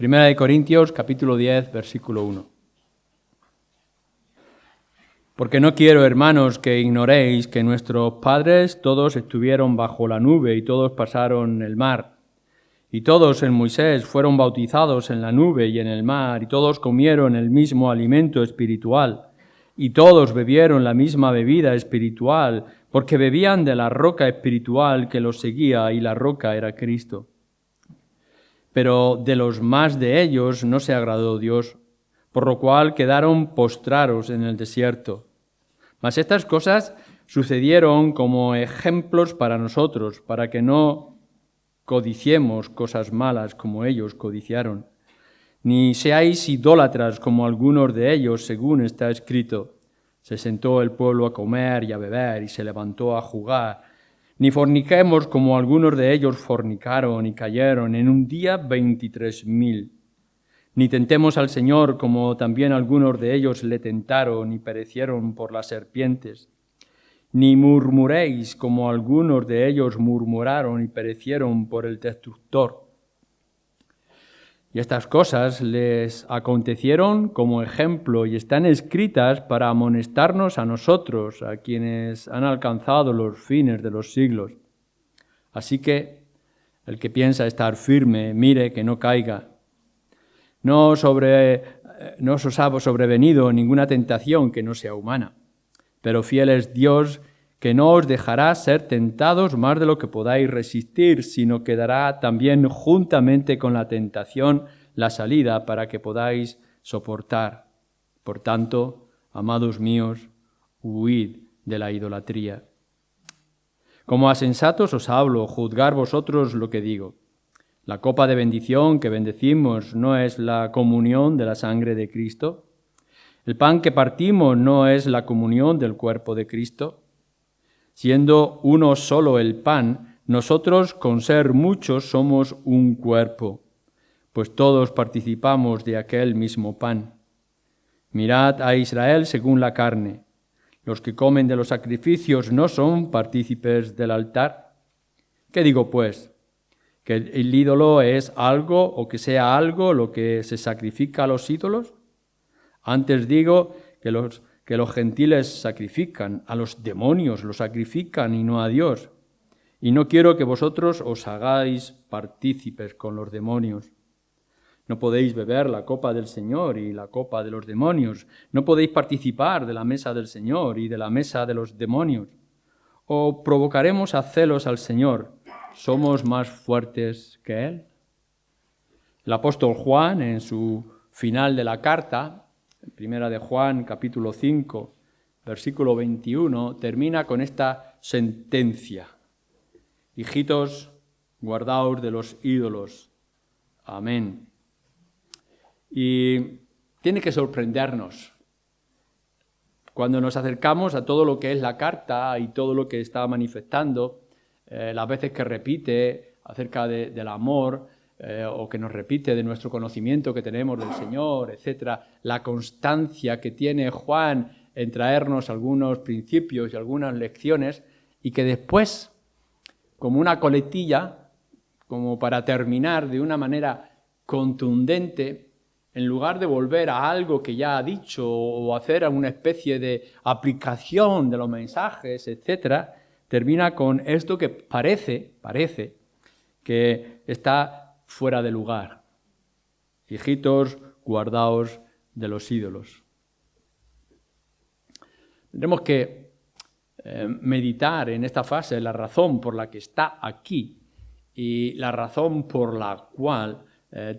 Primera de Corintios, capítulo 10, versículo 1. Porque no quiero, hermanos, que ignoréis que nuestros padres todos estuvieron bajo la nube y todos pasaron el mar. Y todos en Moisés fueron bautizados en la nube y en el mar, y todos comieron el mismo alimento espiritual, y todos bebieron la misma bebida espiritual, porque bebían de la roca espiritual que los seguía, y la roca era Cristo. Pero de los más de ellos no se agradó Dios, por lo cual quedaron postrados en el desierto. Mas estas cosas sucedieron como ejemplos para nosotros, para que no codiciemos cosas malas como ellos codiciaron, ni seáis idólatras como algunos de ellos, según está escrito. Se sentó el pueblo a comer y a beber y se levantó a jugar. Ni forniquemos como algunos de ellos fornicaron y cayeron en un día 23,000. Ni tentemos al Señor como también algunos de ellos le tentaron y perecieron por las serpientes. Ni murmuréis como algunos de ellos murmuraron y perecieron por el destructor. Y estas cosas les acontecieron como ejemplo y están escritas para amonestarnos a nosotros, a quienes han alcanzado los fines de los siglos. Así que el que piensa estar firme, mire que no caiga. No os ha sobrevenido ninguna tentación que no sea humana, pero fiel es Dios, que no os dejará ser tentados más de lo que podáis resistir, sino que dará también juntamente con la tentación la salida para que podáis soportar. Por tanto, amados míos, huid de la idolatría. Como a sensatos os hablo, juzgar vosotros lo que digo. La copa de bendición que bendecimos no es la comunión de la sangre de Cristo. El pan que partimos no es la comunión del cuerpo de Cristo. Siendo uno solo el pan, nosotros con ser muchos somos un cuerpo, pues todos participamos de aquel mismo pan. Mirad a Israel según la carne. Los que comen de los sacrificios no son partícipes del altar. ¿Qué digo pues? ¿Que el ídolo es algo o que sea algo lo que se sacrifica a los ídolos? Antes digo que los gentiles sacrifican, a los demonios los sacrifican y no a Dios. Y no quiero que vosotros os hagáis partícipes con los demonios. No podéis beber la copa del Señor y la copa de los demonios. No podéis participar de la mesa del Señor y de la mesa de los demonios. ¿O provocaremos a celos al Señor? ¿Somos más fuertes que Él? El apóstol Juan, en su final de la carta, Primera de Juan, capítulo 5, versículo 21, termina con esta sentencia. Hijitos, guardaos de los ídolos. Amén. Y tiene que sorprendernos cuando nos acercamos a todo lo que es la carta y todo lo que está manifestando, las veces que repite acerca del amor, o que nos repite de nuestro conocimiento que tenemos del Señor, etcétera, la constancia que tiene Juan en traernos algunos principios y algunas lecciones, y que después, como una coletilla, como para terminar de una manera contundente, en lugar de volver a algo que ya ha dicho o hacer una especie de aplicación de los mensajes, etcétera, termina con esto que parece que está fuera de lugar. Hijitos, guardaos de los ídolos. Tendremos que meditar en esta fase la razón por la que está aquí y la razón por la cual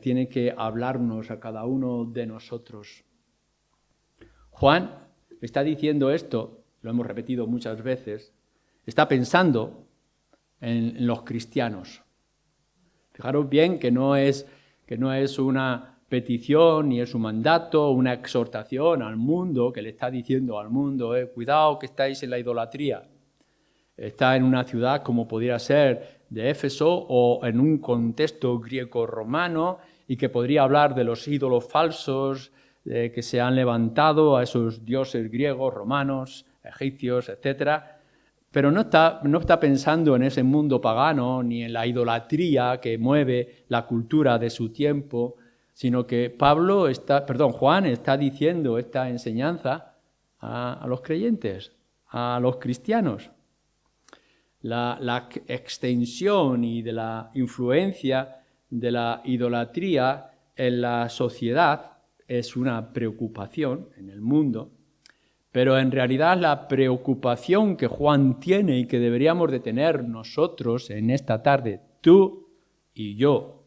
tiene que hablarnos a cada uno de nosotros. Juan está diciendo esto, lo hemos repetido muchas veces, está pensando en los cristianos. Fijaros bien que no es una petición ni es un mandato, una exhortación al mundo que le está diciendo al mundo, cuidado que estáis en la idolatría. Está en una ciudad como pudiera ser de Éfeso o en un contexto griego-romano y que podría hablar de los ídolos falsos que se han levantado a esos dioses griegos, romanos, egipcios, etcétera. Pero no está pensando en ese mundo pagano ni en la idolatría que mueve la cultura de su tiempo, sino que Juan está diciendo esta enseñanza a los creyentes, a los cristianos. La extensión y de la influencia de la idolatría en la sociedad es una preocupación en el mundo, pero en realidad la preocupación que Juan tiene y que deberíamos de tener nosotros en esta tarde, tú y yo,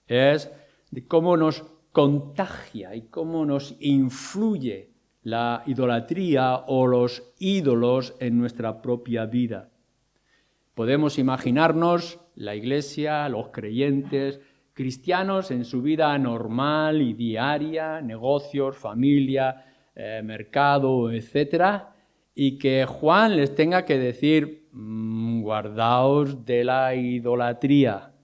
es de cómo nos contagia y cómo nos influye la idolatría o los ídolos en nuestra propia vida. Podemos imaginarnos la Iglesia, los creyentes, cristianos en su vida normal y diaria, negocios, familia, mercado, etc., y que Juan les tenga que decir, guardaos de la idolatría.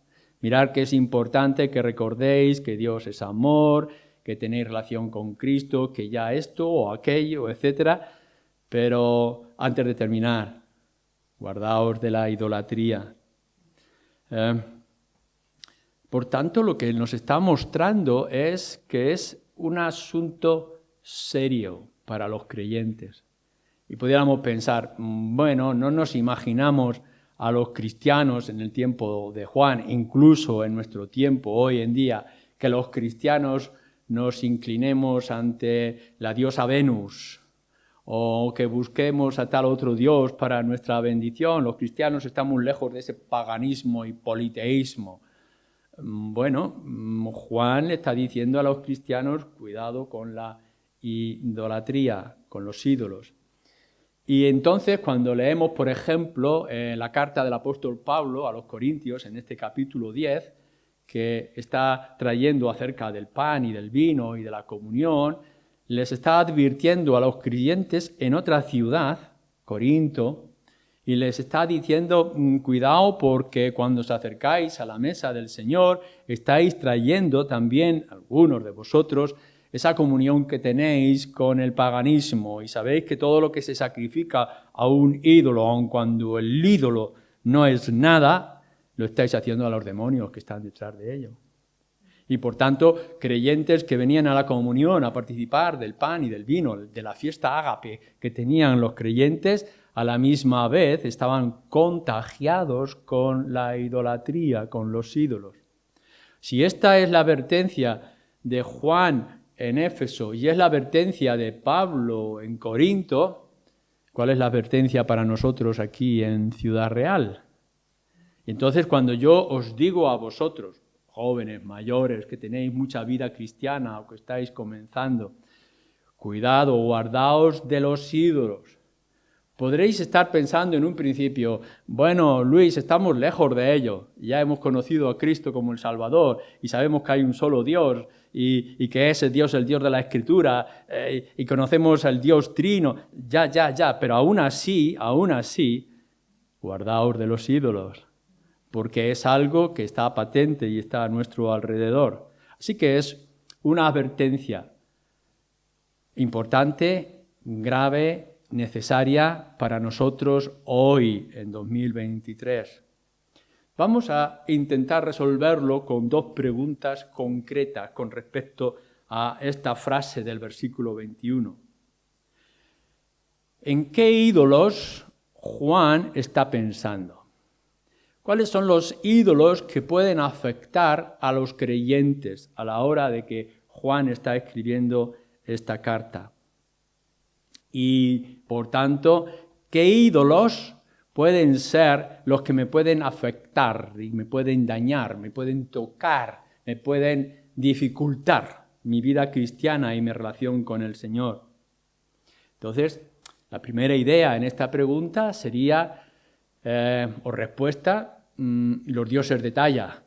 Mirad que es importante que recordéis que Dios es amor, que tenéis relación con Cristo, que ya esto o aquello, etc. Pero antes de terminar, guardaos de la idolatría. Por tanto, lo que nos está mostrando es que es un asunto serio para los creyentes. Y pudiéramos pensar, bueno, no nos imaginamos a los cristianos en el tiempo de Juan, incluso en nuestro tiempo, hoy en día, que los cristianos nos inclinemos ante la diosa Venus, o que busquemos a tal otro Dios para nuestra bendición. Los cristianos están muy lejos de ese paganismo y politeísmo. Bueno, Juan le está diciendo a los cristianos, cuidado con la idolatría, con los ídolos. Y entonces, cuando leemos, por ejemplo, la carta del apóstol Pablo a los Corintios, en este capítulo 10, que está trayendo acerca del pan y del vino y de la comunión, les está advirtiendo a los creyentes en otra ciudad, Corinto, y les está diciendo, cuidado porque cuando os acercáis a la mesa del Señor, estáis trayendo también, algunos de vosotros, esa comunión que tenéis con el paganismo. Y sabéis que todo lo que se sacrifica a un ídolo, aun cuando el ídolo no es nada, lo estáis haciendo a los demonios que están detrás de ello. Y por tanto, creyentes que venían a la comunión a participar del pan y del vino, de la fiesta ágape que tenían los creyentes, a la misma vez estaban contagiados con la idolatría, con los ídolos. Si esta es la advertencia de Juan en Éfeso y es la advertencia de Pablo en Corinto, ¿cuál es la advertencia para nosotros aquí en Ciudad Real? Y entonces, cuando yo os digo a vosotros, jóvenes, mayores, que tenéis mucha vida cristiana o que estáis comenzando, cuidado, guardaos de los ídolos. Podréis estar pensando en un principio, bueno, Luis, estamos lejos de ello, ya hemos conocido a Cristo como el Salvador y sabemos que hay un solo Dios y que ese Dios es el Dios de la Escritura y conocemos al Dios Trino, ya, pero aún así, guardaos de los ídolos, porque es algo que está patente y está a nuestro alrededor. Así que es una advertencia importante, grave, necesaria para nosotros hoy, en 2023. Vamos a intentar resolverlo con dos preguntas concretas con respecto a esta frase del versículo 21. ¿En qué ídolos Juan está pensando? ¿Cuáles son los ídolos que pueden afectar a los creyentes a la hora de que Juan está escribiendo esta carta? Y, por tanto, ¿qué ídolos pueden ser los que me pueden afectar y me pueden dañar, me pueden tocar, me pueden dificultar mi vida cristiana y mi relación con el Señor? Entonces, la primera idea en esta pregunta sería, o respuesta, los dioses de talla.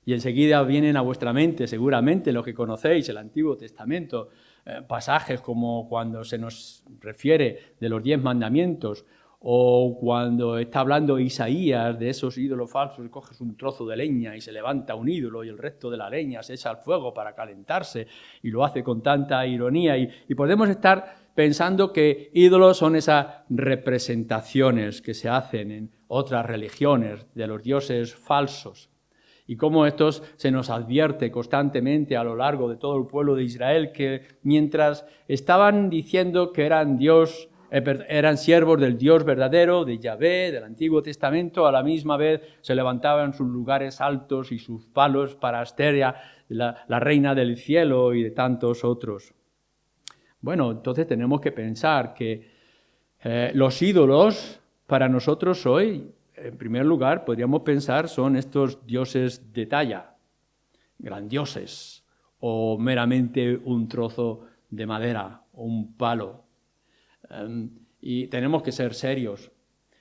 Y enseguida vienen a vuestra mente, seguramente, los que conocéis el Antiguo Testamento, pasajes como cuando se nos refiere de los 10 mandamientos o cuando está hablando Isaías de esos ídolos falsos, coges un trozo de leña y se levanta un ídolo y el resto de la leña se echa al fuego para calentarse y lo hace con tanta ironía y podemos estar pensando que ídolos son esas representaciones que se hacen en otras religiones de los dioses falsos. Y cómo estos se nos advierte constantemente a lo largo de todo el pueblo de Israel que mientras estaban diciendo que eran siervos del Dios verdadero, de Yahvé, del Antiguo Testamento, a la misma vez se levantaban sus lugares altos y sus palos para Asteria, la reina del cielo, y de tantos otros. Bueno, entonces tenemos que pensar que los ídolos para nosotros hoy, en primer lugar, podríamos pensar son estos dioses de talla, grandioses, o meramente un trozo de madera o un palo. Y tenemos que ser serios.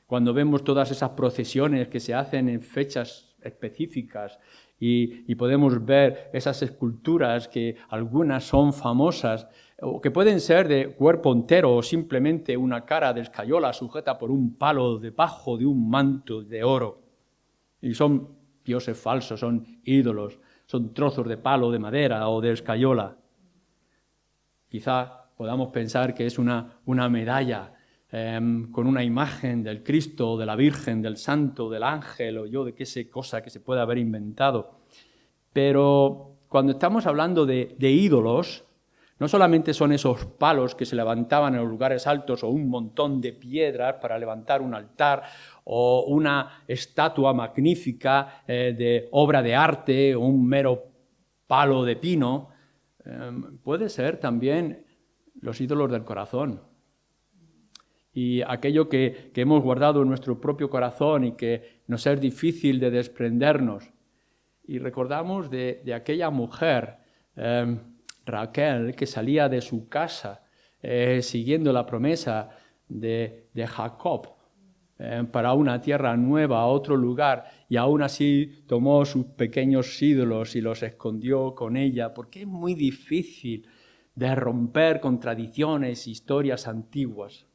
Cuando vemos todas esas procesiones que se hacen en fechas específicas y podemos ver esas esculturas que algunas son famosas o que pueden ser de cuerpo entero o simplemente una cara de escayola sujeta por un palo debajo de un manto de oro. Y son dioses falsos, son ídolos, son trozos de palo, de madera o de escayola. Quizá podamos pensar que es una medalla con una imagen del Cristo, de la Virgen, del Santo, del ángel o de qué sé cosa que se pueda haber inventado. Pero cuando estamos hablando de ídolos, no solamente son esos palos que se levantaban en los lugares altos o un montón de piedras para levantar un altar o una estatua magnífica de obra de arte o un mero palo de pino, puede ser también los ídolos del corazón. Y aquello que hemos guardado en nuestro propio corazón y que nos es difícil de desprendernos. Y recordamos de aquella mujer, Raquel, que salía de su casa siguiendo la promesa de Jacob para una tierra nueva, a otro lugar, y aún así tomó sus pequeños ídolos y los escondió con ella, porque es muy difícil de romper con tradiciones, historias antiguas.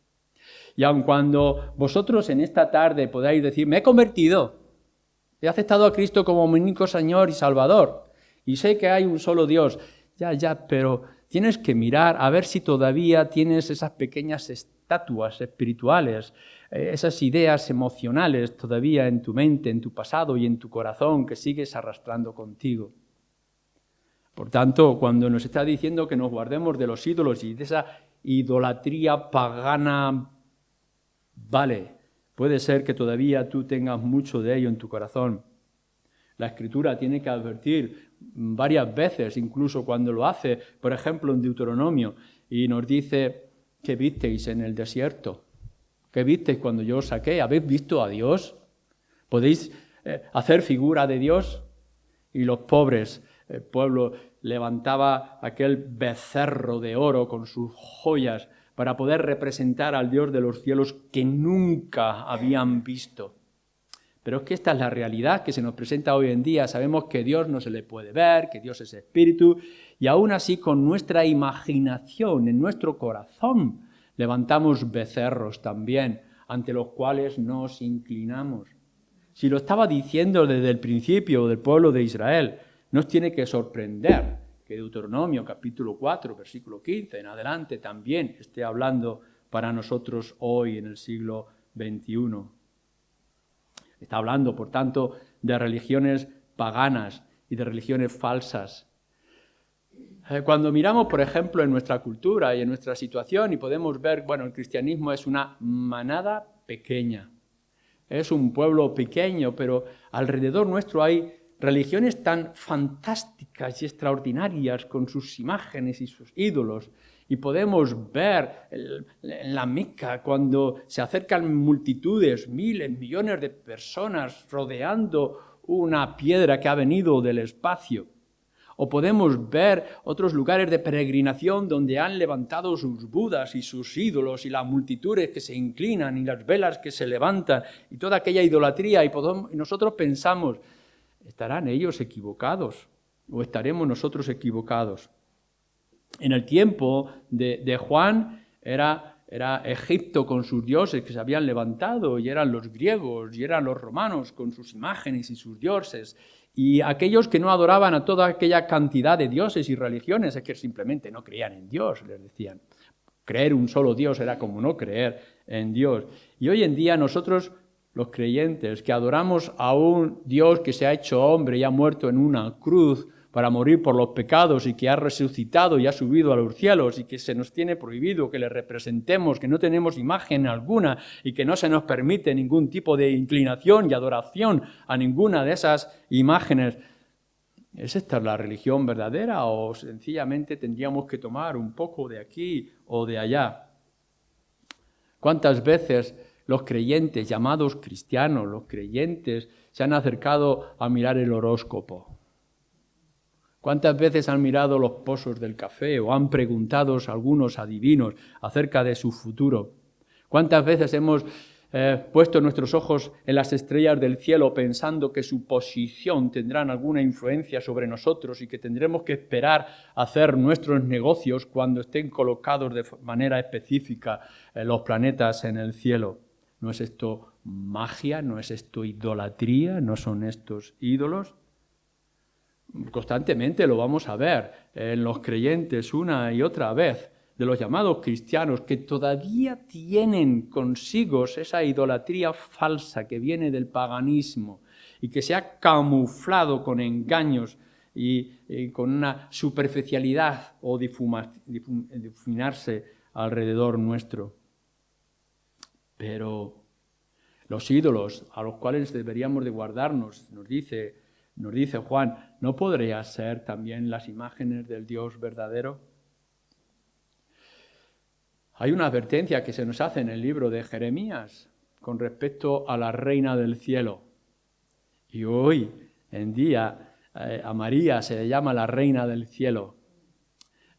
Y aun cuando vosotros en esta tarde podáis decir, me he convertido, he aceptado a Cristo como mi único Señor y Salvador, y sé que hay un solo Dios, ya, pero tienes que mirar a ver si todavía tienes esas pequeñas estatuas espirituales, esas ideas emocionales todavía en tu mente, en tu pasado y en tu corazón que sigues arrastrando contigo. Por tanto, cuando nos está diciendo que nos guardemos de los ídolos y de esa idolatría pagana, vale, puede ser que todavía tú tengas mucho de ello en tu corazón. La Escritura tiene que advertir varias veces, incluso cuando lo hace, por ejemplo, en Deuteronomio, y nos dice, ¿qué visteis en el desierto? ¿Qué visteis cuando yo os saqué? ¿Habéis visto a Dios? ¿Podéis hacer figura de Dios? Y los pobres, el pueblo levantaba aquel becerro de oro con sus joyas para poder representar al Dios de los cielos que nunca habían visto. Pero es que esta es la realidad que se nos presenta hoy en día. Sabemos que Dios no se le puede ver, que Dios es espíritu, y aún así con nuestra imaginación, en nuestro corazón, levantamos becerros también, ante los cuales nos inclinamos. Si lo estaba diciendo desde el principio del pueblo de Israel, nos tiene que sorprender que Deuteronomio capítulo 4, versículo 15 en adelante también esté hablando para nosotros hoy en el siglo XXI. Está hablando, por tanto, de religiones paganas y de religiones falsas. Cuando miramos, por ejemplo, en nuestra cultura y en nuestra situación y podemos ver, el cristianismo es una manada pequeña. Es un pueblo pequeño, pero alrededor nuestro hay religiones tan fantásticas y extraordinarias con sus imágenes y sus ídolos. Y podemos ver en la Meca cuando se acercan multitudes, miles, millones de personas rodeando una piedra que ha venido del espacio. O podemos ver otros lugares de peregrinación donde han levantado sus budas y sus ídolos y las multitudes que se inclinan y las velas que se levantan y toda aquella idolatría. Y nosotros pensamos, ¿estarán ellos equivocados o estaremos nosotros equivocados? En el tiempo de Juan era Egipto con sus dioses que se habían levantado y eran los griegos y eran los romanos con sus imágenes y sus dioses. Y aquellos que no adoraban a toda aquella cantidad de dioses y religiones es que simplemente no creían en Dios, les decían. Creer un solo Dios era como no creer en Dios. Y hoy en día nosotros los creyentes, que adoramos a un Dios que se ha hecho hombre y ha muerto en una cruz para morir por los pecados y que ha resucitado y ha subido a los cielos y que se nos tiene prohibido que le representemos, que no tenemos imagen alguna y que no se nos permite ningún tipo de inclinación y adoración a ninguna de esas imágenes. ¿Es esta la religión verdadera o sencillamente tendríamos que tomar un poco de aquí o de allá? ¿Cuántas veces los creyentes, llamados cristianos, los creyentes, se han acercado a mirar el horóscopo? ¿Cuántas veces han mirado los pozos del café o han preguntado a algunos adivinos acerca de su futuro? ¿Cuántas veces hemos puesto nuestros ojos en las estrellas del cielo pensando que su posición tendrá alguna influencia sobre nosotros y que tendremos que esperar a hacer nuestros negocios cuando estén colocados de manera específica los planetas en el cielo? ¿No es esto magia? ¿No es esto idolatría? ¿No son estos ídolos? Constantemente lo vamos a ver en los creyentes una y otra vez, de los llamados cristianos, que todavía tienen consigo esa idolatría falsa que viene del paganismo y que se ha camuflado con engaños y con una superficialidad o difuminarse alrededor nuestro. Pero los ídolos a los cuales deberíamos de guardarnos, nos dice Juan, ¿no podrían ser también las imágenes del Dios verdadero? Hay una advertencia que se nos hace en el libro de Jeremías con respecto a la reina del cielo. Y hoy en día a María se le llama la reina del cielo.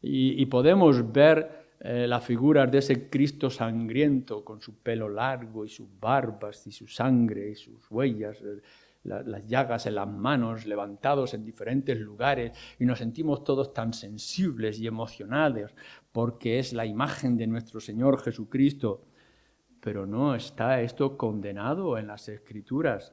Y podemos ver las figuras de ese Cristo sangriento con su pelo largo y sus barbas y su sangre y sus huellas, las llagas en las manos, levantados en diferentes lugares, y nos sentimos todos tan sensibles y emocionados porque es la imagen de nuestro Señor Jesucristo. Pero no está esto condenado en las Escrituras.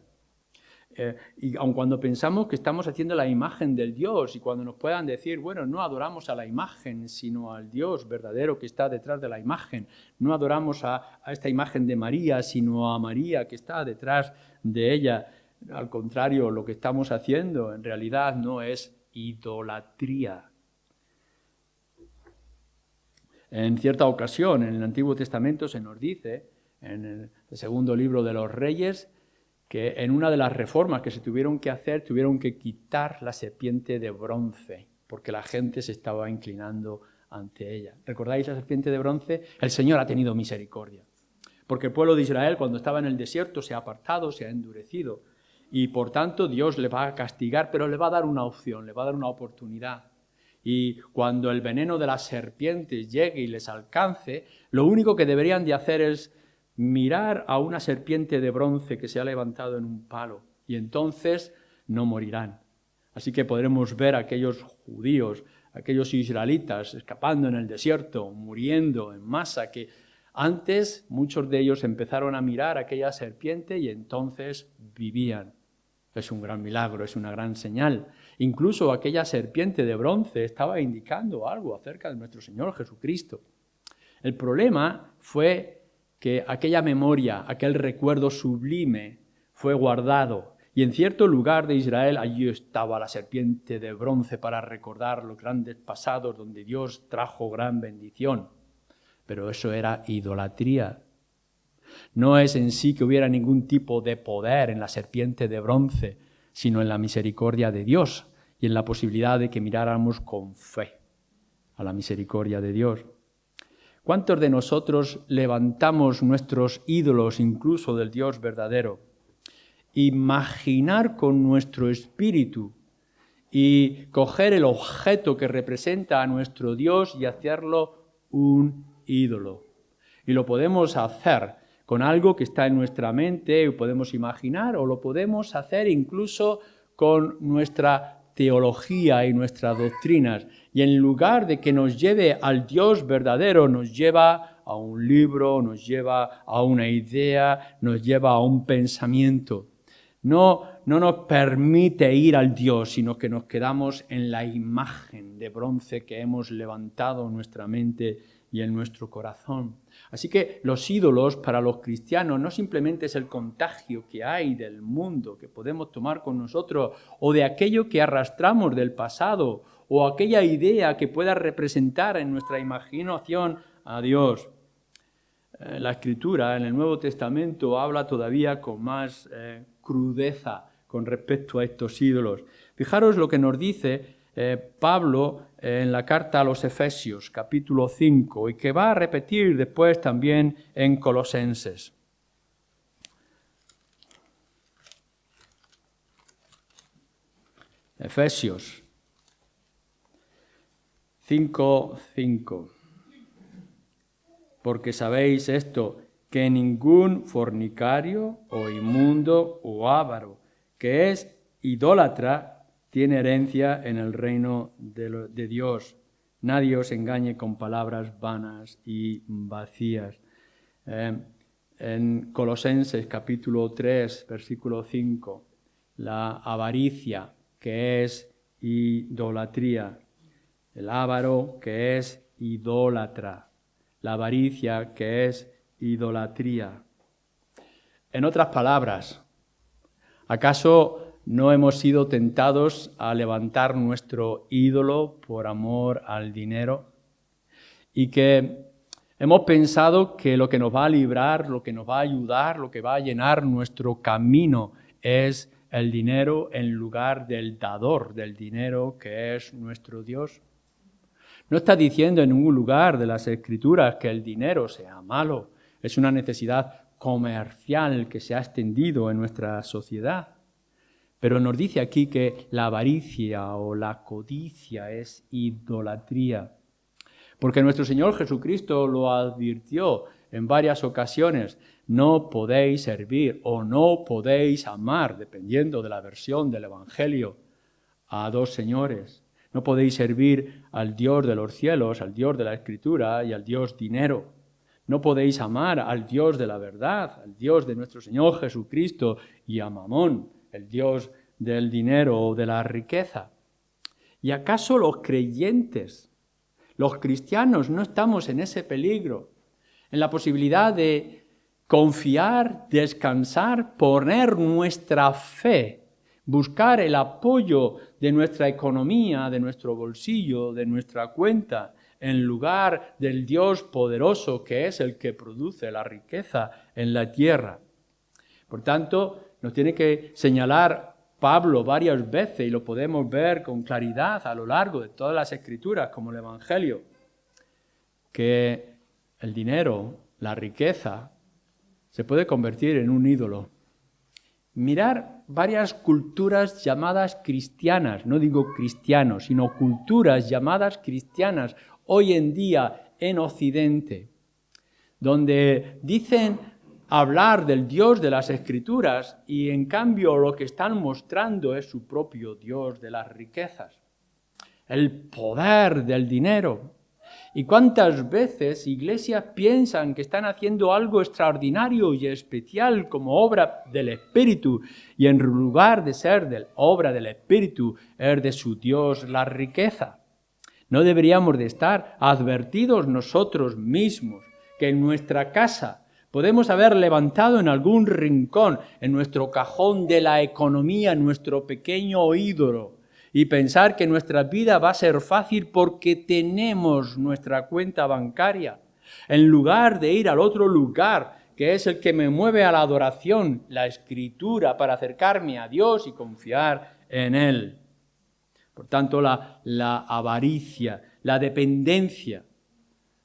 Y aun cuando pensamos que estamos haciendo la imagen del Dios y cuando nos puedan decir, bueno, no adoramos a la imagen, sino al Dios verdadero que está detrás de la imagen, no adoramos a esta imagen de María, sino a María que está detrás de ella. Al contrario, lo que estamos haciendo en realidad no es idolatría. En cierta ocasión, en el Antiguo Testamento se nos dice, en el segundo libro de los Reyes, que en una de las reformas que se tuvieron que hacer, tuvieron que quitar la serpiente de bronce, porque la gente se estaba inclinando ante ella. ¿Recordáis la serpiente de bronce? El Señor ha tenido misericordia, porque el pueblo de Israel, cuando estaba en el desierto, se ha apartado, se ha endurecido, y por tanto Dios le va a castigar, pero le va a dar una opción, le va a dar una oportunidad. Y cuando el veneno de las serpientes llegue y les alcance, lo único que deberían de hacer es mirar a una serpiente de bronce que se ha levantado en un palo, y entonces no morirán. Así que podremos ver a aquellos judíos, aquellos israelitas escapando en el desierto, muriendo en masa, que antes muchos de ellos empezaron a mirar a aquella serpiente y entonces vivían. Es un gran milagro, es una gran señal. Incluso aquella serpiente de bronce estaba indicando algo acerca de nuestro Señor Jesucristo. El problema fue que aquella memoria, aquel recuerdo sublime fue guardado. Y en cierto lugar de Israel, allí estaba la serpiente de bronce para recordar los grandes pasados donde Dios trajo gran bendición. Pero eso era idolatría. No es en sí que hubiera ningún tipo de poder en la serpiente de bronce, sino en la misericordia de Dios y en la posibilidad de que miráramos con fe a la misericordia de Dios. ¿Cuántos de nosotros levantamos nuestros ídolos incluso del Dios verdadero? Imaginar con nuestro espíritu y coger el objeto que representa a nuestro Dios y hacerlo un ídolo. Y lo podemos hacer con algo que está en nuestra mente y podemos imaginar, o lo podemos hacer incluso con nuestra teología y nuestras doctrinas. Y en lugar de que nos lleve al Dios verdadero, nos lleva a un libro, nos lleva a una idea, nos lleva a un pensamiento. No no nos permite ir al Dios, sino que nos quedamos en la imagen de bronce que hemos levantado en nuestra mente y en nuestro corazón. Así que los ídolos para los cristianos no simplemente es el contagio que hay del mundo que podemos tomar con nosotros o de aquello que arrastramos del pasado o aquella idea que pueda representar en nuestra imaginación a Dios. La Escritura en el Nuevo Testamento habla todavía con más crudeza con respecto a estos ídolos. Fijaros lo que nos dice Pablo en la carta a los Efesios, capítulo 5, y que va a repetir después también en Colosenses. Efesios 5:5. Porque sabéis esto, que ningún fornicario o inmundo o avaro, que es idólatra, tiene herencia en el reino de Dios. Nadie os engañe con palabras vanas y vacías. En Colosenses capítulo 3, versículo 5, la avaricia, que es idolatría. El avaro, que es idólatra. La avaricia, que es idolatría. En otras palabras, ¿acaso no hemos sido tentados a levantar nuestro ídolo por amor al dinero? Y que hemos pensado que lo que nos va a librar, lo que nos va a ayudar, lo que va a llenar nuestro camino es el dinero en lugar del dador del dinero, que es nuestro Dios. No está diciendo en ningún lugar de las Escrituras que el dinero sea malo. Es una necesidad comercial que se ha extendido en nuestra sociedad. Pero nos dice aquí que la avaricia o la codicia es idolatría. Porque nuestro Señor Jesucristo lo advirtió en varias ocasiones. No podéis servir o no podéis amar, dependiendo de la versión del Evangelio, a dos señores. No podéis servir al Dios de los cielos, al Dios de la Escritura y al Dios dinero. No podéis amar al Dios de la verdad, al Dios de nuestro Señor Jesucristo y a Mamón, el Dios del dinero o de la riqueza. ¿Y acaso los creyentes, los cristianos, no estamos en ese peligro? En la posibilidad de confiar, descansar, poner nuestra fe, buscar el apoyo de nuestra economía, de nuestro bolsillo, de nuestra cuenta, en lugar del Dios poderoso que es el que produce la riqueza en la tierra. Por tanto, nos tiene que señalar Pablo varias veces, y lo podemos ver con claridad a lo largo de todas las Escrituras, como el Evangelio, que el dinero, la riqueza, se puede convertir en un ídolo. Mirar varias culturas llamadas cristianas, no digo cristianos, sino culturas llamadas cristianas hoy en día en Occidente, donde dicen hablar del Dios de las Escrituras y en cambio lo que están mostrando es su propio Dios de las riquezas, el poder del dinero. ¿Y cuántas veces iglesias piensan que están haciendo algo extraordinario y especial como obra del Espíritu y en lugar de ser obra del Espíritu es de su Dios la riqueza? ¿No deberíamos de estar advertidos nosotros mismos que en nuestra casa podemos haber levantado en algún rincón, en nuestro cajón de la economía, nuestro pequeño ídolo, y pensar que nuestra vida va a ser fácil porque tenemos nuestra cuenta bancaria, en lugar de ir al otro lugar, que es el que me mueve a la adoración, la Escritura, para acercarme a Dios y confiar en Él? Por tanto, la avaricia, la dependencia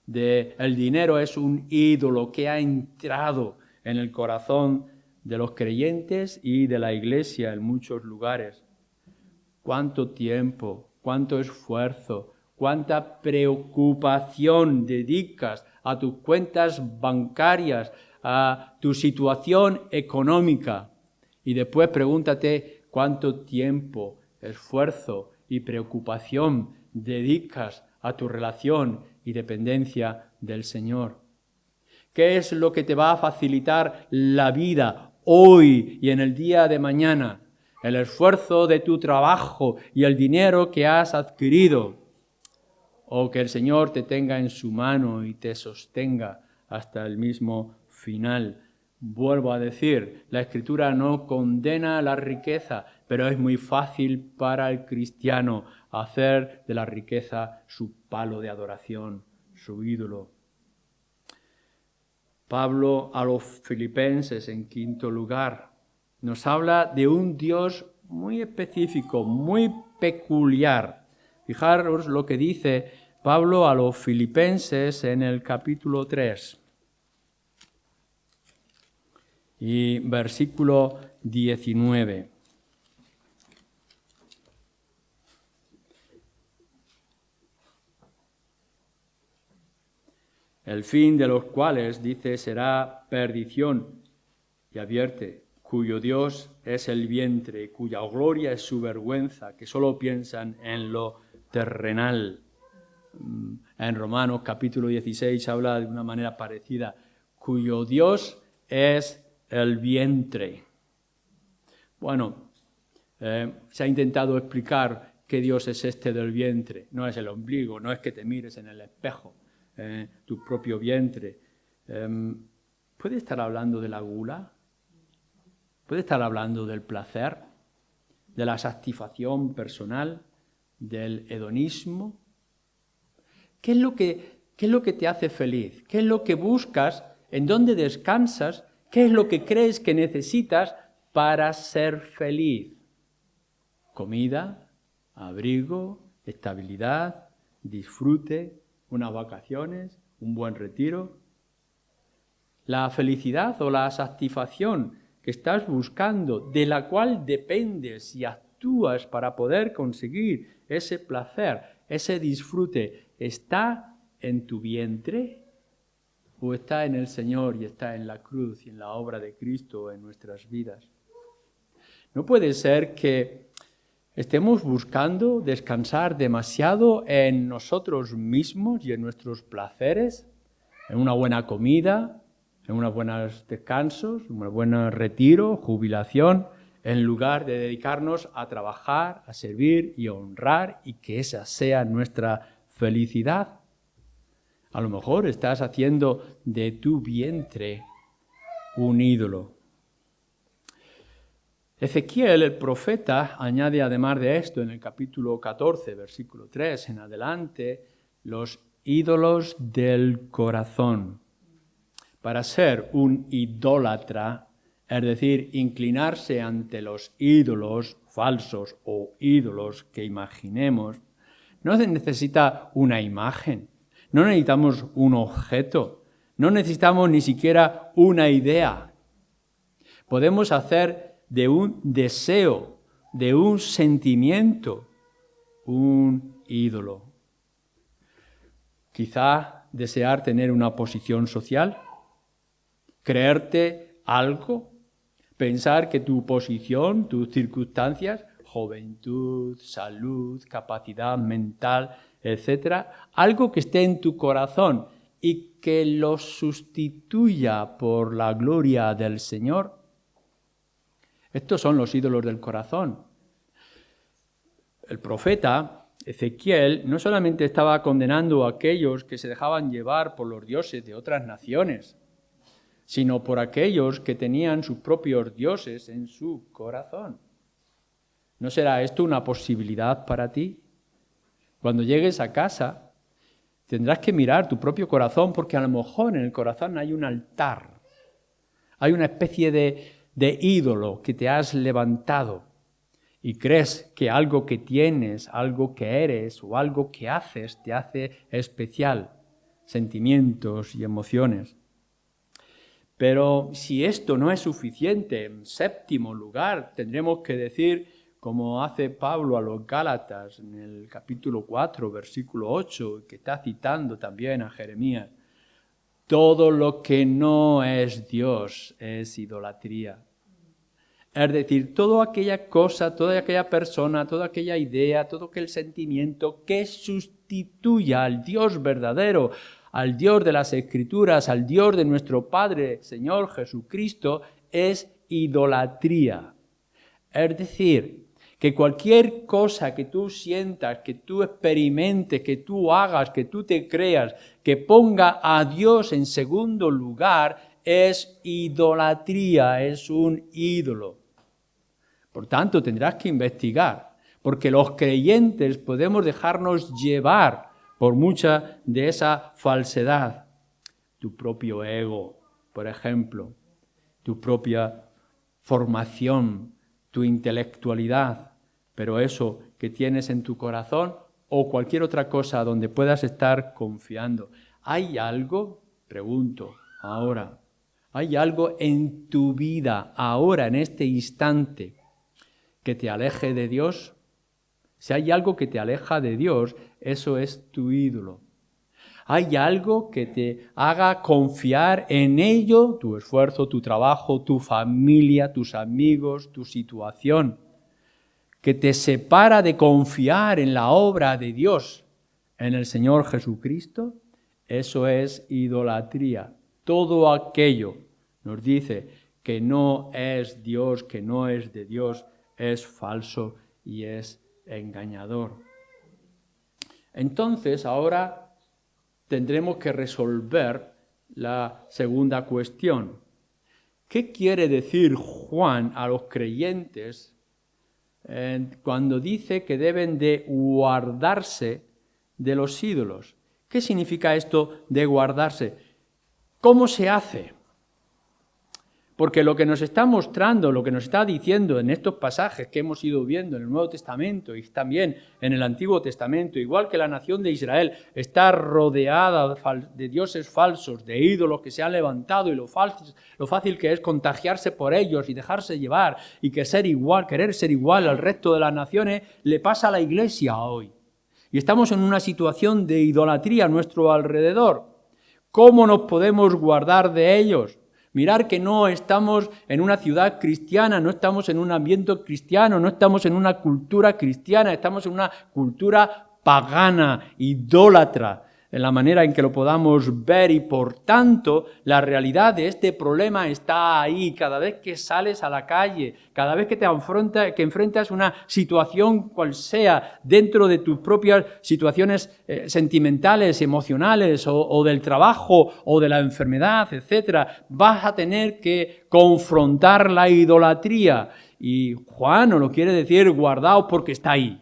del dinero es un ídolo que ha entrado en el corazón de los creyentes y de la iglesia en muchos lugares. ¿Cuánto tiempo, cuánto esfuerzo, cuánta preocupación dedicas a tus cuentas bancarias, a tu situación económica? Y después pregúntate cuánto tiempo, esfuerzo y preocupación dedicas a tu relación y dependencia del Señor. ¿Qué es lo que te va a facilitar la vida hoy y en el día de mañana? el esfuerzo de tu trabajo y el dinero que has adquirido, o que el Señor te tenga en su mano y te sostenga hasta el mismo final. Vuelvo a decir, la Escritura no condena la riqueza, pero es muy fácil para el cristiano hacer de la riqueza su palo de adoración, su ídolo. Pablo a los filipenses, en quinto lugar, nos habla de un Dios muy específico, muy peculiar. Fijaros lo que dice Pablo a los filipenses en el capítulo 3 y versículo 19. El fin de los cuales, dice, será perdición, y advierte, cuyo Dios es el vientre, cuya gloria es su vergüenza, que solo piensan en lo terrenal. En Romanos capítulo 16 habla de una manera parecida, cuyo Dios es el vientre. Bueno, se ha intentado explicar qué Dios es este del vientre. No es el ombligo, no es que te mires en el espejo, tu propio vientre. ¿Puede estar hablando de la gula? ¿Puede estar hablando del placer? ¿De la satisfacción personal? ¿Del hedonismo? ¿Qué es lo que te hace feliz? ¿Qué es lo que buscas? ¿En dónde descansas? ¿Qué es lo que crees que necesitas para ser feliz? Comida, abrigo, estabilidad, disfrute, unas vacaciones, un buen retiro. La felicidad o la satisfacción que estás buscando, de la cual dependes y actúas para poder conseguir ese placer, ese disfrute, ¿está en tu vientre? ¿O está en el Señor y está en la cruz y en la obra de Cristo en nuestras vidas? No puede ser que estemos buscando descansar demasiado en nosotros mismos y en nuestros placeres, en una buena comida, en unos buenos descansos, un buen retiro, jubilación, en lugar de dedicarnos a trabajar, a servir y a honrar y que esa sea nuestra felicidad. A lo mejor estás haciendo de tu vientre un ídolo. Ezequiel, el profeta, añade además de esto en el capítulo 14, versículo 3 en adelante, los ídolos del corazón. Para ser un idólatra, es decir, inclinarse ante los ídolos falsos o ídolos que imaginemos, no se necesita una imagen, no necesitamos un objeto, no necesitamos ni siquiera una idea. Podemos hacer de un deseo, de un sentimiento, un ídolo. Quizá desear tener una posición social, creerte algo, pensar que tu posición, tus circunstancias, juventud, salud, capacidad mental, etc., algo que esté en tu corazón y que lo sustituya por la gloria del Señor. Estos son los ídolos del corazón. El profeta Ezequiel no solamente estaba condenando a aquellos que se dejaban llevar por los dioses de otras naciones, sino por aquellos que tenían sus propios dioses en su corazón. ¿No será esto una posibilidad para ti? Cuando llegues a casa, tendrás que mirar tu propio corazón, porque a lo mejor en el corazón hay un altar, hay una especie de ídolo que te has levantado y crees que algo que tienes, algo que eres o algo que haces te hace especial, sentimientos y emociones. Pero si esto no es suficiente, en séptimo lugar, tendremos que decir, como hace Pablo a los Gálatas en el capítulo 4, versículo 8, que está citando también a Jeremías, todo lo que no es Dios es idolatría. Es decir, toda aquella cosa, toda aquella persona, toda aquella idea, todo aquel sentimiento que sustituya al Dios verdadero, al Dios de las Escrituras, al Dios de nuestro Padre, Señor Jesucristo, es idolatría. Es decir, que cualquier cosa que tú sientas, que tú experimentes, que tú hagas, que tú te creas, que ponga a Dios en segundo lugar, es idolatría, es un ídolo. Por tanto, tendrás que investigar, porque los creyentes podemos dejarnos llevar por mucha de esa falsedad. Tu propio ego, por ejemplo, tu propia formación, tu intelectualidad, pero eso que tienes en tu corazón o cualquier otra cosa donde puedas estar confiando. ¿Hay algo? Pregunto ahora. ¿Hay algo en tu vida ahora, en este instante, que te aleje de Dios? Si hay algo que te aleja de Dios, eso es tu ídolo. ¿Hay algo que te haga confiar en ello, tu esfuerzo, tu trabajo, tu familia, tus amigos, tu situación, que te separa de confiar en la obra de Dios, en el Señor Jesucristo? Eso es idolatría. Todo aquello nos dice que no es Dios, que no es de Dios, es falso y es engañador. Entonces, ahora tendremos que resolver la segunda cuestión. ¿Qué quiere decir Juan a los creyentes cuando dice que deben de guardarse de los ídolos? ¿Qué significa esto de guardarse? ¿Cómo se hace? Porque lo que nos está mostrando, lo que nos está diciendo en estos pasajes que hemos ido viendo en el Nuevo Testamento y también en el Antiguo Testamento, igual que la nación de Israel está rodeada de dioses falsos, de ídolos que se han levantado y lo fácil que es contagiarse por ellos y dejarse llevar y querer ser igual al resto de las naciones, le pasa a la Iglesia hoy. Y estamos en una situación de idolatría a nuestro alrededor. ¿Cómo nos podemos guardar de ellos? Mirar que no estamos en una ciudad cristiana, no estamos en un ambiente cristiano, no estamos en una cultura cristiana, estamos en una cultura pagana, idólatra, en la manera en que lo podamos ver, y por tanto la realidad de este problema está ahí cada vez que sales a la calle, cada vez que enfrentas una situación cual sea dentro de tus propias situaciones sentimentales, emocionales o del trabajo o de la enfermedad, etcétera, vas a tener que confrontar la idolatría. Y Juan nos lo quiere decir: guardaos porque está ahí.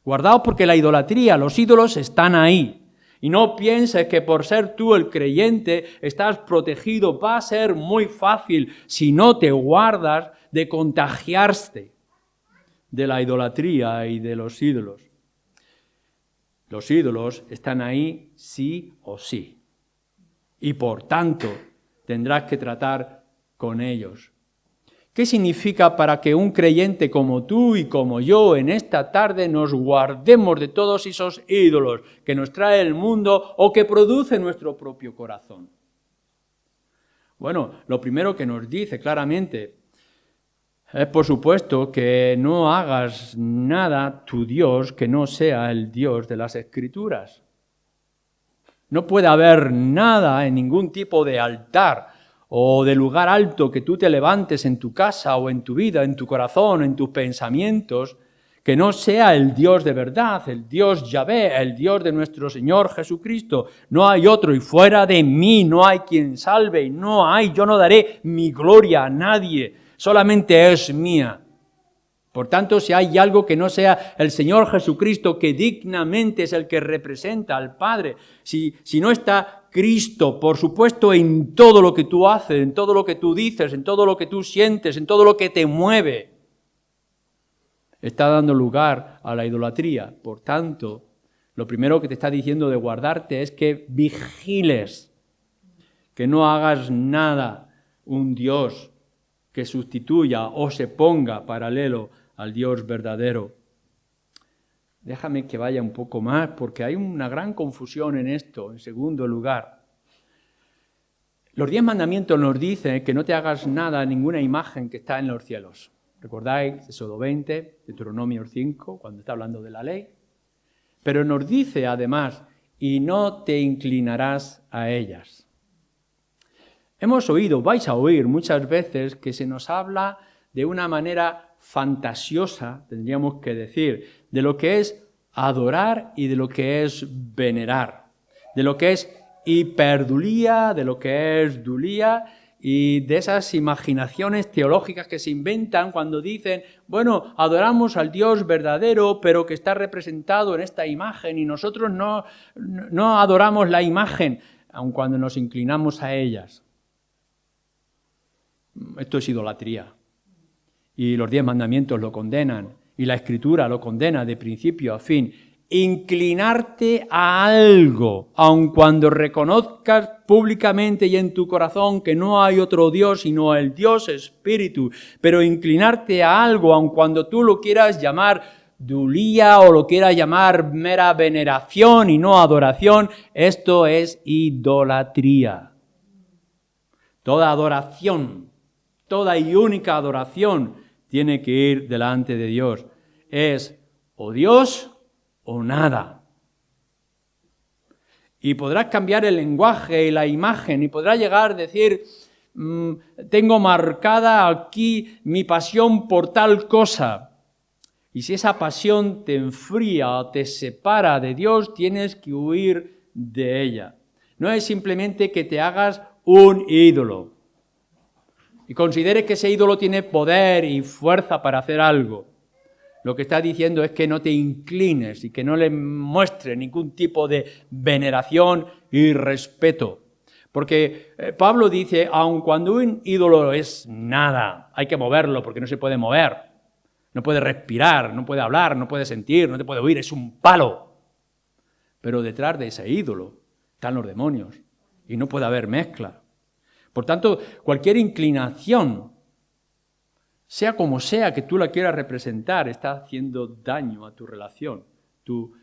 Guardaos porque la idolatría, los ídolos están ahí. Y no pienses que por ser tú el creyente estás protegido. Va a ser muy fácil, si no te guardas, de contagiarte de la idolatría y de los ídolos. Los ídolos están ahí sí o sí. Y por tanto, tendrás que tratar con ellos. ¿Qué significa para que un creyente como tú y como yo en esta tarde nos guardemos de todos esos ídolos que nos trae el mundo o que produce nuestro propio corazón? Bueno, lo primero que nos dice claramente es, por supuesto, que no hagas nada tu Dios que no sea el Dios de las Escrituras. No puede haber nada en ningún tipo de altar o de lugar alto que tú te levantes en tu casa o en tu vida, en tu corazón, en tus pensamientos, que no sea el Dios de verdad, el Dios Yahvé, el Dios de nuestro Señor Jesucristo. No hay otro, y fuera de mí no hay quien salve, yo no daré mi gloria a nadie, solamente es mía. Por tanto, si hay algo que no sea el Señor Jesucristo, que dignamente es el que representa al Padre, si no está Cristo, por supuesto, en todo lo que tú haces, en todo lo que tú dices, en todo lo que tú sientes, en todo lo que te mueve, está dando lugar a la idolatría. Por tanto, lo primero que te está diciendo de guardarte es que vigiles, que no hagas nada, un Dios que sustituya o se ponga paralelo al Dios verdadero. Déjame que vaya un poco más, porque hay una gran confusión en esto. En segundo lugar, los 10 mandamientos nos dicen que no te hagas nada, ninguna imagen que está en los cielos. ¿Recordáis? Éxodo 20, Deuteronomio 5, cuando está hablando de la ley. Pero nos dice además, y no te inclinarás a ellas. Hemos oído, vais a oír muchas veces que se nos habla de una manera fantasiosa, tendríamos que decir, de lo que es adorar y de lo que es venerar, de lo que es hiperdulía, de lo que es dulía y de esas imaginaciones teológicas que se inventan cuando dicen, bueno, adoramos al Dios verdadero, pero que está representado en esta imagen y nosotros no adoramos la imagen, aun cuando nos inclinamos a ellas. Esto es idolatría. Y los 10 mandamientos lo condenan, y la Escritura lo condena de principio a fin. Inclinarte a algo, aun cuando reconozcas públicamente y en tu corazón que no hay otro Dios sino el Dios Espíritu, pero inclinarte a algo, aun cuando tú lo quieras llamar dulía o lo quieras llamar mera veneración y no adoración, esto es idolatría. Toda adoración, toda y única adoración tiene que ir delante de Dios. Es o Dios o nada. Y podrás cambiar el lenguaje y la imagen y podrás llegar a decir, tengo marcada aquí mi pasión por tal cosa. Y si esa pasión te enfría o te separa de Dios, tienes que huir de ella. No es simplemente que te hagas un ídolo y consideres que ese ídolo tiene poder y fuerza para hacer algo. Lo que está diciendo es que no te inclines y que no le muestres ningún tipo de veneración y respeto. Porque Pablo dice, aun cuando un ídolo es nada, hay que moverlo porque no se puede mover. No puede respirar, no puede hablar, no puede sentir, no te puede oír, es un palo. Pero detrás de ese ídolo están los demonios y no puede haber mezcla. Por tanto, cualquier inclinación, sea como sea que tú la quieras representar, está haciendo daño a tu relación, tu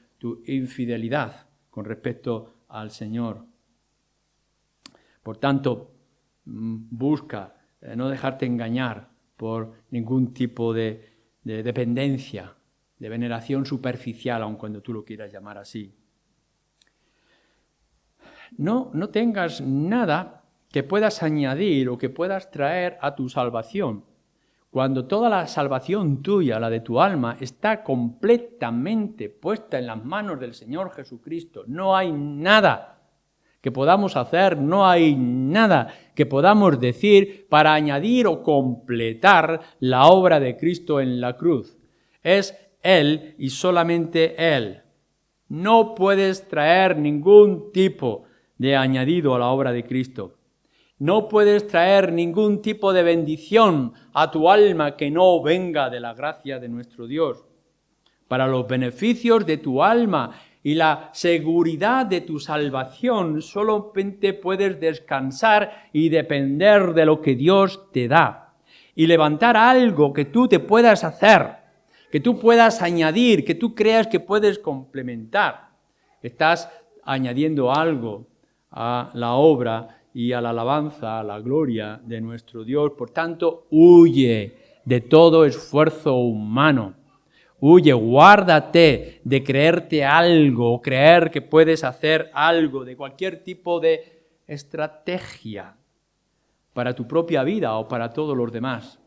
infidelidad con respecto al Señor. Por tanto, busca no dejarte engañar por ningún tipo de dependencia, de veneración superficial, aun cuando tú lo quieras llamar así. No tengas nada que puedas añadir o que puedas traer a tu salvación, cuando toda la salvación tuya, la de tu alma, está completamente puesta en las manos del Señor Jesucristo. No hay nada que podamos hacer, no hay nada que podamos decir para añadir o completar la obra de Cristo en la cruz. Es Él y solamente Él. No puedes traer ningún tipo de añadido a la obra de Cristo. No puedes traer ningún tipo de bendición a tu alma que no venga de la gracia de nuestro Dios. Para los beneficios de tu alma y la seguridad de tu salvación, solamente puedes descansar y depender de lo que Dios te da. Y levantar algo que tú te puedas hacer, que tú puedas añadir, que tú creas que puedes complementar. Estás añadiendo algo a la obra y a la alabanza, a la gloria de nuestro Dios. Por tanto, huye de todo esfuerzo humano. Huye, guárdate de creerte algo, creer que puedes hacer algo, de cualquier tipo de estrategia para tu propia vida o para todos los demás.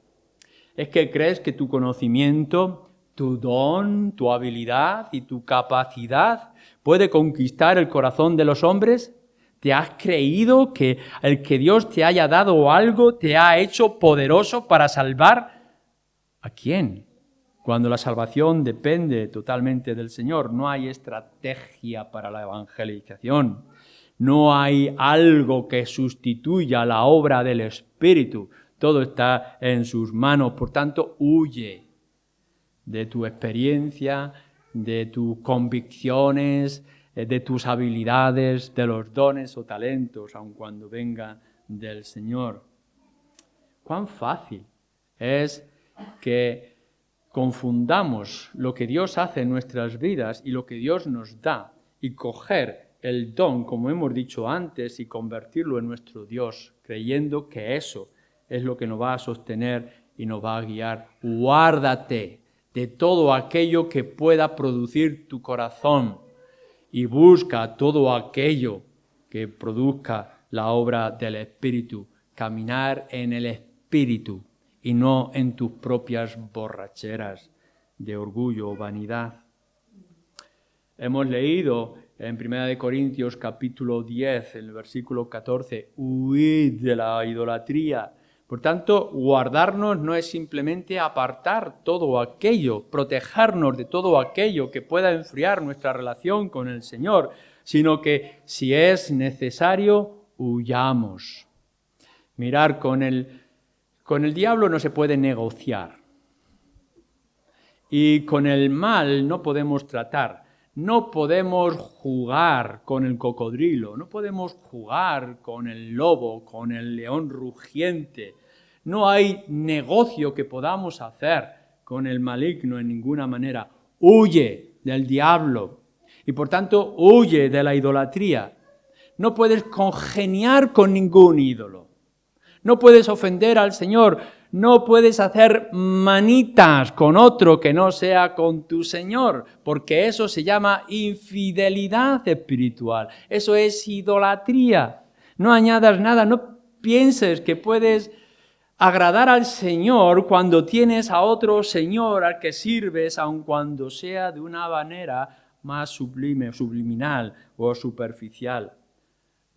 ¿Es que crees que tu conocimiento, tu don, tu habilidad y tu capacidad puede conquistar el corazón de los hombres? ¿Te has creído que el que Dios te haya dado algo te ha hecho poderoso para salvar? ¿A quién? Cuando la salvación depende totalmente del Señor, no hay estrategia para la evangelización. No hay algo que sustituya la obra del Espíritu. Todo está en sus manos. Por tanto, huye de tu experiencia, de tus convicciones, de tus habilidades, de los dones o talentos, aun cuando venga del Señor. Cuán fácil es que confundamos lo que Dios hace en nuestras vidas y lo que Dios nos da y coger el don, como hemos dicho antes, y convertirlo en nuestro Dios, creyendo que eso es lo que nos va a sostener y nos va a guiar. Guárdate de todo aquello que pueda producir tu corazón y busca todo aquello que produzca la obra del Espíritu. Caminar en el Espíritu y no en tus propias borracheras de orgullo o vanidad. Hemos leído en 1 Corintios capítulo 10, en el versículo 14, huid de la idolatría. Por tanto, guardarnos no es simplemente apartar todo aquello, protegernos de todo aquello que pueda enfriar nuestra relación con el Señor, sino que si es necesario, huyamos. Mirar, con el diablo no se puede negociar y con el mal no podemos tratar. No podemos jugar con el cocodrilo, no podemos jugar con el lobo, con el león rugiente. No hay negocio que podamos hacer con el maligno en ninguna manera. Huye del diablo y por tanto huye de la idolatría. No puedes congeniar con ningún ídolo. No puedes ofender al Señor. No puedes hacer manitas con otro que no sea con tu Señor, porque eso se llama infidelidad espiritual. Eso es idolatría. No añadas nada, no pienses que puedes agradar al Señor cuando tienes a otro Señor al que sirves, aun cuando sea de una manera más subliminal o superficial.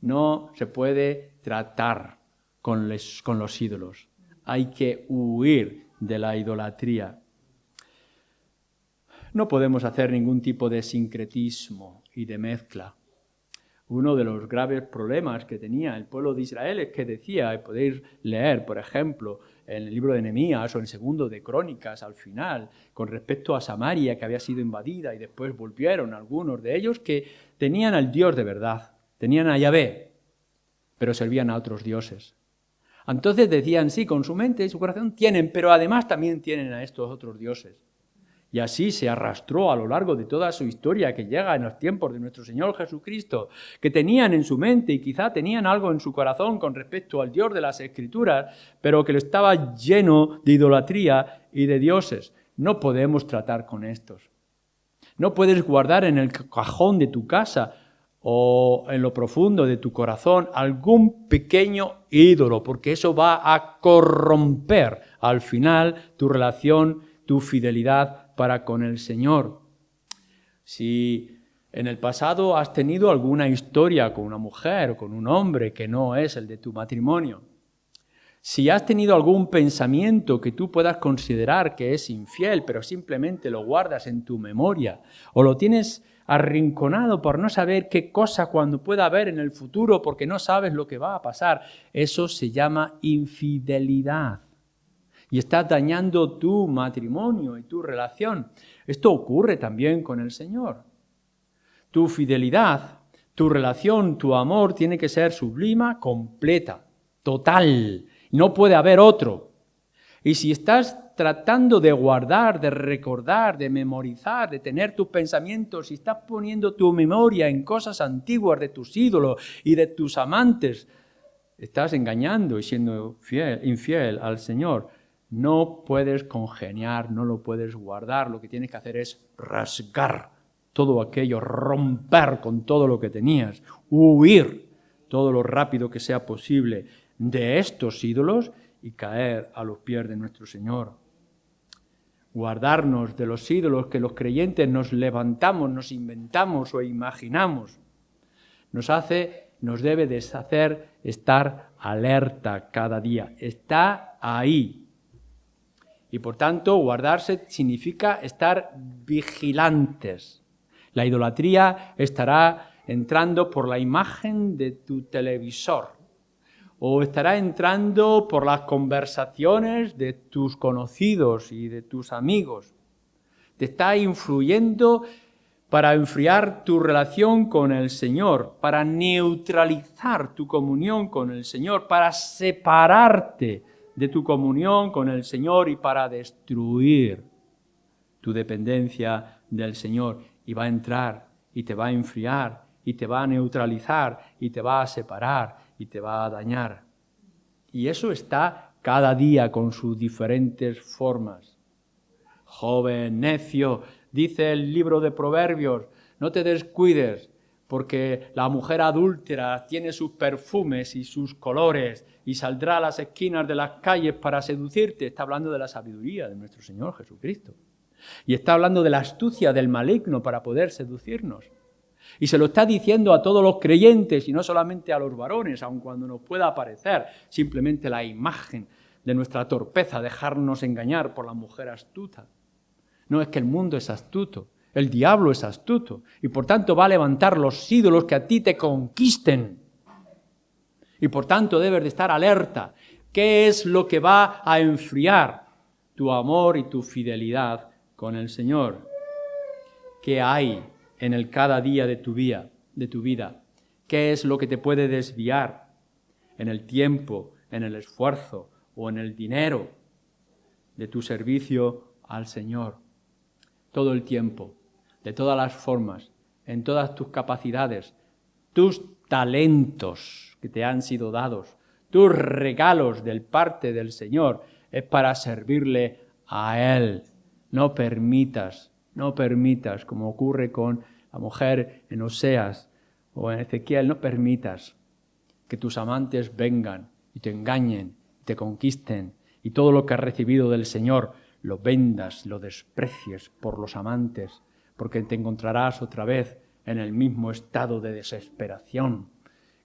No se puede tratar con los ídolos. Hay que huir de la idolatría. No podemos hacer ningún tipo de sincretismo y de mezcla. Uno de los graves problemas que tenía el pueblo de Israel es que decía, y podéis leer, por ejemplo, en el libro de Nehemías o en el segundo de Crónicas, al final, con respecto a Samaria, que había sido invadida y después volvieron algunos de ellos, que tenían al Dios de verdad, tenían a Yahvé, pero servían a otros dioses. Entonces decían, sí, con su mente y su corazón tienen, pero además también tienen a estos otros dioses. Y así se arrastró a lo largo de toda su historia que llega en los tiempos de nuestro Señor Jesucristo, que tenían en su mente y quizá tenían algo en su corazón con respecto al Dios de las Escrituras, pero que lo estaba lleno de idolatría y de dioses. No podemos tratar con estos. No puedes guardar en el cajón de tu casa o en lo profundo de tu corazón algún pequeño ídolo, porque eso va a corromper al final tu relación, tu fidelidad para con el Señor. Si en el pasado has tenido alguna historia con una mujer o con un hombre que no es el de tu matrimonio, si has tenido algún pensamiento que tú puedas considerar que es infiel, pero simplemente lo guardas en tu memoria, o lo tienes arrinconado por no saber qué cosa cuando pueda haber en el futuro porque no sabes lo que va a pasar, eso se llama infidelidad. Y estás dañando tu matrimonio y tu relación. Esto ocurre también con el Señor. Tu fidelidad, tu relación, tu amor tiene que ser sublime, completa, total. No puede haber otro. Y si estás tratando de guardar, de recordar, de memorizar, de tener tus pensamientos, si estás poniendo tu memoria en cosas antiguas de tus ídolos y de tus amantes, estás engañando y siendo infiel al Señor. No puedes congeniar, no lo puedes guardar. Lo que tienes que hacer es rasgar todo aquello, romper con todo lo que tenías, huir todo lo rápido que sea posible de estos ídolos y caer a los pies de nuestro Señor. Guardarnos de los ídolos que los creyentes nos levantamos, nos inventamos o imaginamos, nos debe deshacer estar alerta cada día. Está ahí. Y por tanto, guardarse significa estar vigilantes. La idolatría estará entrando por la imagen de tu televisor o estará entrando por las conversaciones de tus conocidos y de tus amigos. Te está influyendo para enfriar tu relación con el Señor, para neutralizar tu comunión con el Señor, para separarte de tu comunión con el Señor y para destruir tu dependencia del Señor. Y va a entrar y te va a enfriar y te va a neutralizar y te va a separar y te va a dañar. Y eso está cada día con sus diferentes formas. Joven necio, dice el libro de Proverbios, no te descuides, porque la mujer adúltera tiene sus perfumes y sus colores y saldrá a las esquinas de las calles para seducirte. Está hablando de la sabiduría de nuestro Señor Jesucristo. Y está hablando de la astucia del maligno para poder seducirnos. Y se lo está diciendo a todos los creyentes y no solamente a los varones, aun cuando nos pueda parecer simplemente la imagen de nuestra torpeza, dejarnos engañar por la mujer astuta. No, es que el mundo es astuto, el diablo es astuto y por tanto va a levantar los ídolos que a ti te conquisten. Y por tanto debes de estar alerta. ¿Qué es lo que va a enfriar tu amor y tu fidelidad con el Señor? ¿Qué hay en el cada día de tu vida? ¿Qué es lo que te puede desviar en el tiempo, en el esfuerzo o en el dinero de tu servicio al Señor? Todo el tiempo, de todas las formas, en todas tus capacidades, tus talentos que te han sido dados, tus regalos del parte del Señor, es para servirle a Él. No permitas, como ocurre con la mujer en Oseas o en Ezequiel, no permitas que tus amantes vengan y te engañen, te conquisten y todo lo que has recibido del Señor lo vendas, lo desprecies por los amantes, porque te encontrarás otra vez en el mismo estado de desesperación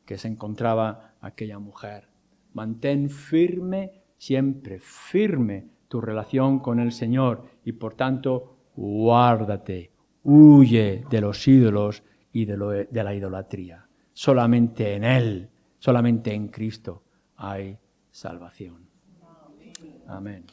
que se encontraba aquella mujer. Mantén firme, siempre firme, tu relación con el Señor y por tanto guárdate, huye de los ídolos y de la idolatría. Solamente en Él, solamente en Cristo hay salvación. Amén.